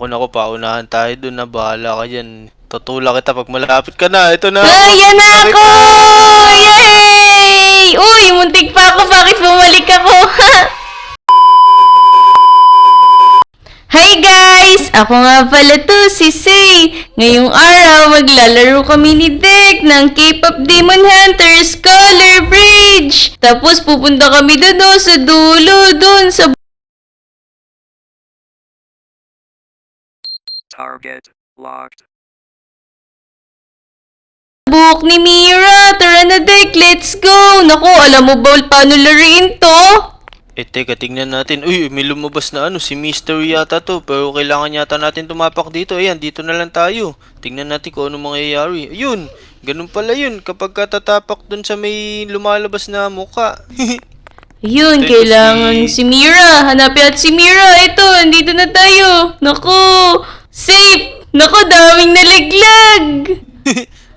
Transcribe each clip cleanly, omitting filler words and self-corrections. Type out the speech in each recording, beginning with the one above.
Naku, paunahan tayo dun na. Bahala ka dyan. Tutulak kita pag malapit ka na. Ito na ako. Ayan na Sakay ako! ka. Yay! Uy, muntik pa ako. Bakit bumalik ako? Hi guys! Ako nga pala to, si Say. Ngayong araw, maglalaro kami ni Dek ng K-pop Demon Hunter Scholar Bridge. Tapos pupunta kami dun sa dulo, dun sa Target locked. buhok ni Mira. Tara na Dek, let's go! Naku, alam mo ba paano laruin to? Teka, tingnan natin. Uy, may lumabas na si Mystery yata to. Pero kailangan yata natin tumapak dito. Ayan, dito na lang tayo. Tingnan natin kung ano mangyayari. Ayun, ganun pala yun. Kapag katatapak dun sa may lumalabas na muka. Yun, Ito kailangan si Mira. Hanapin natin si Mira. Ito, andito na tayo. Naku, safe! Naku, daming nalaglag!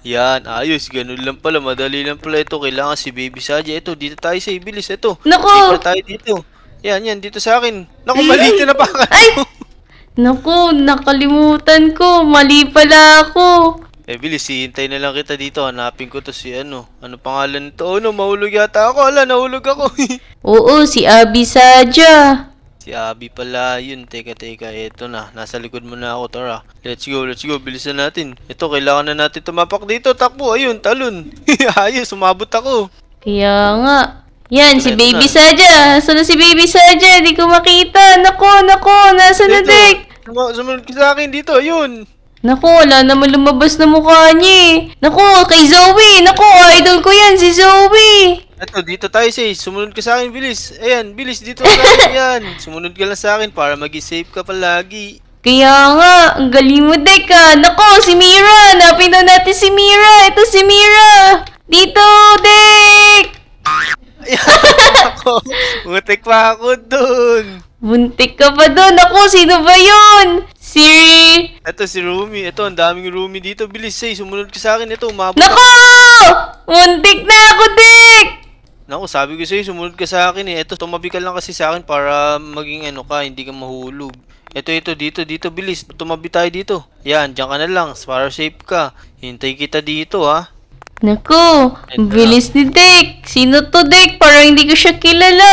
Yan, ayos. Ganun lang pala. Madali lang pala ito. Kailangan si Baby Saja. Ito, dito tayo sa ibilis. Ito. Naku! Dito tayo dito. Yan, dito sa akin. Naku, mali ka na pa. Ay! Naku, nakalimutan ko. Mali pala ako. Bilis, hihintay na lang kita dito. Hanapin ko to si ano. Ano pangalan nito? Oh no, mahulog yata ako. Ala, nahulog ako. Oo, si Abi Saja. Si Abby pala yun. Teka. Ito na. Nasa likod mo na ako. Tara. Let's go. Bilisan natin. Ito, kailangan na natin tumapak dito. Takbo. Ayun, talon. Ayos, sumabot ako. Kaya nga. Yan, si Ito Baby na. Saja. Saan na si Baby Saja? Di ko makita. Naku, nasa na, Dek? Sumunod ka sa akin dito. Ayun. Naku, wala naman lumabas na mukha niya eh. Naku, kay Zoe. Naku, idol ko yan, si Zoe. Ito, dito tayo sis. Sumunod ka sa akin, bilis. Ayan, bilis. Dito lang yan. Sumunod ka lang sa akin para maging safe ka palagi. Kaya nga, ang galing mo, Dek ah. Naku, si Mira. Hanapin daw natin si Mira. Ito si Mira. Dito, Dek. Ako, mutik pa ako dun. Buntik ka pa doon. Naku, sino ba yun? Siri. Ito si Rumi. Ito, ang daming Rumi dito. Bilis, say. Sumunod ka sa akin. Ito, umabot. Naku! Muntik na ako, Dek. Naku, sabi ko sa'yo, sumunod ka sa akin eh. Ito, tumabi ka lang kasi sa akin para maging ano ka, hindi ka mahulog. Ito, dito, bilis. Tumabi tayo dito. Yan, diyan ka na lang, para safe ka. Hintay kita dito, ha. Naku, ang bilis ni Dek. Sino to, Dek? Parang hindi ko siya kilala.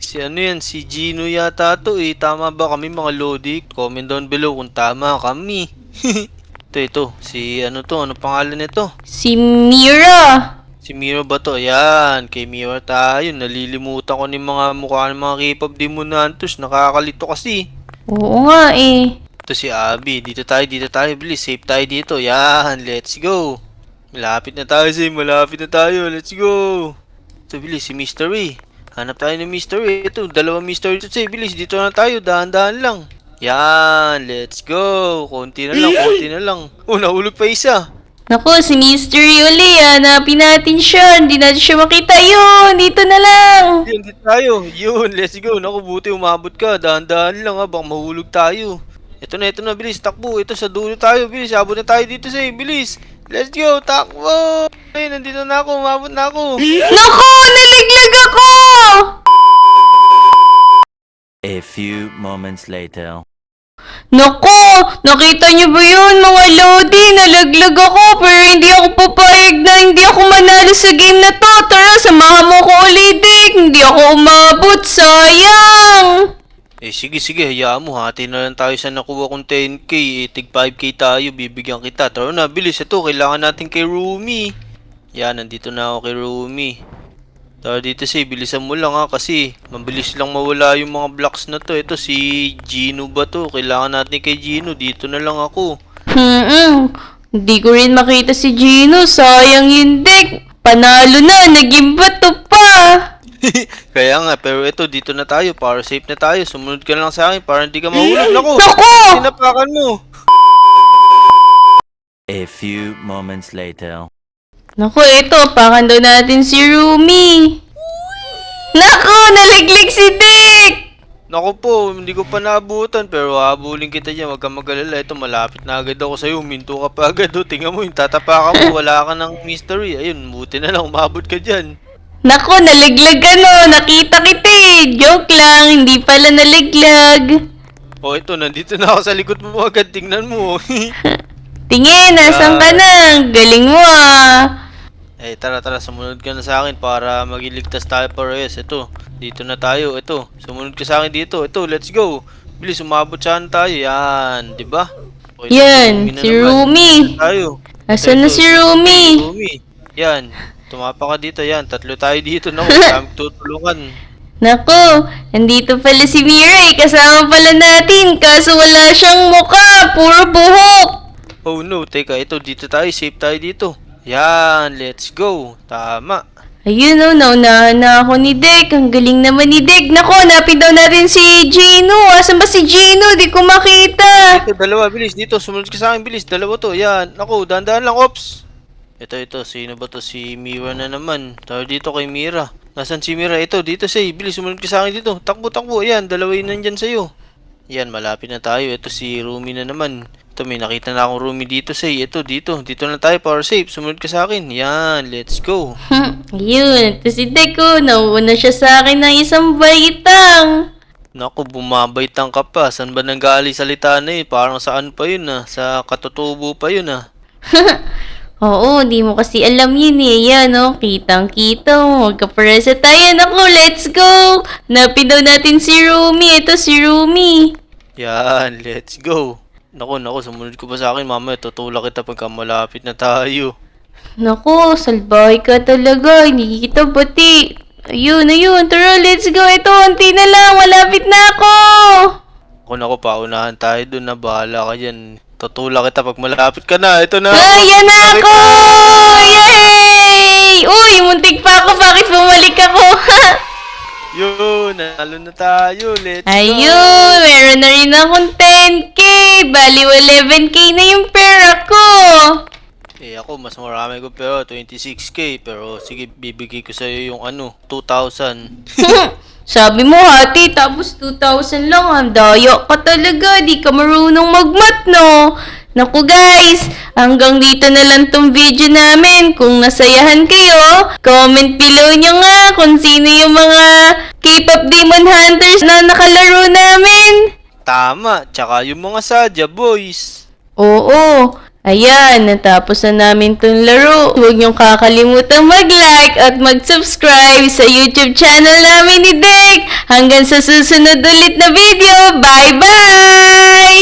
Si ano yan, si Gino yata to eh. Tama ba kami mga Lodi? Comment down below kung tama kami. Ito, si ano to, ano pangalan nito? Si Mira. Si Mira ba to? Ayan, kay Mira tayo. Nalilimutan ko ng mga mukha ng mga K-pop Demon Hunters. Nakakalito kasi. Oo nga eh. Ito si Abby. Dito tayo. Bilis, safe tayo dito. Yan, let's go. Malapit na tayo, Zay. Malapit na tayo. Let's go. Ito, bilis, si Mystery. Hanap tayo ng Mystery. Ito, dalawang Mystery. Ito, Zay, bilis. Dito na tayo. Dahan-dahan lang. Yan, let's go. Konti na lang. Oh, nahulog pa isa. Naku, si Mystery uli. Hanapin natin siya. Hindi natin siya makita. Yun, dito na lang. Yan, dito tayo. Yun, let's go. Naku, buti umabot ka. Dahan-dahan lang ha. Baka mahulog tayo. Ito na, bilis. Takbo. Ito, sa dulo tayo. Bilis, abot na tayo dito, Zay. Bilis. Let's go. Takbo. Ay, nandito na ako. Umabot na ako. Naku, naliglag ako! A few moments later. Naku, nakita niyo ba yun mga Lodi? Nalaglag ako pero hindi ako papayag na hindi ako manalo sa game na to. Tara, samahan mo ko ulit, Dek. Hindi ako umabot. Sayang! Sige, hayaan mo. Hati na lang tayo sa nakuha kong 10k. Tig 5k tayo. Bibigyan kita. Tara na, bilis. Ito, kailangan natin kay Rumi. Yan, nandito na ako kay Rumi. Tara dito bilisan mo lang ha. Kasi, mabilis lang mawala yung mga blocks na to. Ito, si Gino ba to? Kailangan natin kay Gino. Dito na lang ako. Hindi ko rin makita si Gino. Sayang yun, Dek. Panalo na. Naging bato pa. Kaya nga, pero ito, dito na tayo. Para safe na tayo. Sumunod ka lang sa akin para hindi ka mahulog. Naku! Naku! Tinapakan mo. A few moments later. Naku, ito. Pakan daw natin si Rumi. Naku, nalaglag si Dek! Naku po, hindi ko pa naabutan pero habulin kita dyan, wag kang mag-alala. Ito, malapit na agad ako sa'yo, minto ka pa agad. Tingnan mo yung tatapakan mo, wala ka ng mystery. Ayun, buti na lang, umabot ka dyan. Naku, nalaglag ano. Nakita kita eh. Joke lang, hindi pala nalaglag. Oh, ito, nandito na ako sa likod mo agad. Tingnan mo. Tingin, nasan ka na? Ang galing mo ah. Eh, tara, sumunod ka na sa akin para magiligtas tayo parehas. Ito, dito na tayo. Ito, sumunod ka sa akin dito. Ito, let's go. Bilis, umabot saan tayo. Yan, di ba? Okay, Yan, Rumi na si naman. Rumi. Tayo. Asan na si Rumi? Rumi. Yan, tumapa ka dito. Yan, tatlo tayo dito. Naku, kami tutulungan. Naku, nandito pala si Mira eh. Kasama pala natin. Kaso wala siyang muka. Puro buhok. Oh no, teka, ito, dito tayo. Safe tayo dito. Yan, let's go. Tama. Ayun oh, naunahan na ako ni Dek. Ang galing naman ni Dek. Naku, napin daw natin si Gino. Asan ba si Gino? Di ko makita. Ito, dalawa, bilis. Dito, sumunod ka sa akin, bilis. Dalawa to, yan. Naku, dahan-dahan lang, ops. Ito, sino ba to? Si Mira na naman. Tayo dito kay Mira. Nasaan si Mira? Ito, dito say. Bilis, sumunod ka sa akin dito. Takbo. Yan, dalawa yun nandyan sa'yo. Yan, malapit na tayo. Ito si Rumi na naman. Ito, may nakita na akong Rumi dito say. Ito, dito na tayo para safe. Sumunod ka sa akin. Yan, let's go. Ayun, ito si Dek oh. Nauuna siya sa akin ng isang baitang. Naku, bumabaitang ka pa. Saan ba nanggali salita na eh? Parang saan pa yun ah? Sa katutubo pa yun ah. Oo, di mo kasi alam yun eh. Yan oh, kitang-kita mo. Magkaparesa tayo. Naku, let's go. Napin daw natin si Rumi. Ito si Rumi. Yan, let's go. Naku, sumunod ko pa sa akin. Mamaya, tutulak kita pagka malapit na tayo. Naku, salbahay ka talaga. Hindi kita bati. Ayun. Tara, let's go. Ito, unti na lang. Malapit na ako. Naku, paunahan tayo dun na. Bahala ka dyan. Tutulak kita pag malapit ka na. Ito na. Ayan na ako! Yay! Uy, muntik pa ako. Bakit bumalik ako? Yun, nalo na tayo. Let's go. Ayun, meron na rin akong 10k. Bali, 11k na yung pera ko. Eh ako, mas marami ko pero 26k. Pero sige, bibigay ko sa'yo yung 2,000. Sabi mo hati, tapos 2,000 lang. Ang daya ka talaga. Di ka marunong magmat, no? Naku guys, hanggang dito na lang tong video namin. Kung nasayahan kayo, comment below nyo nga kung sino yung mga K-pop Demon Hunters na nakalaro namin. Tama, tsaka yung mga Sadya boys. Oo. Ayan, natapos na namin tong laro. Huwag niyong kakalimutan mag-like at mag-subscribe sa YouTube channel namin ni Dek. Hanggang sa susunod ulit na video. Bye-bye!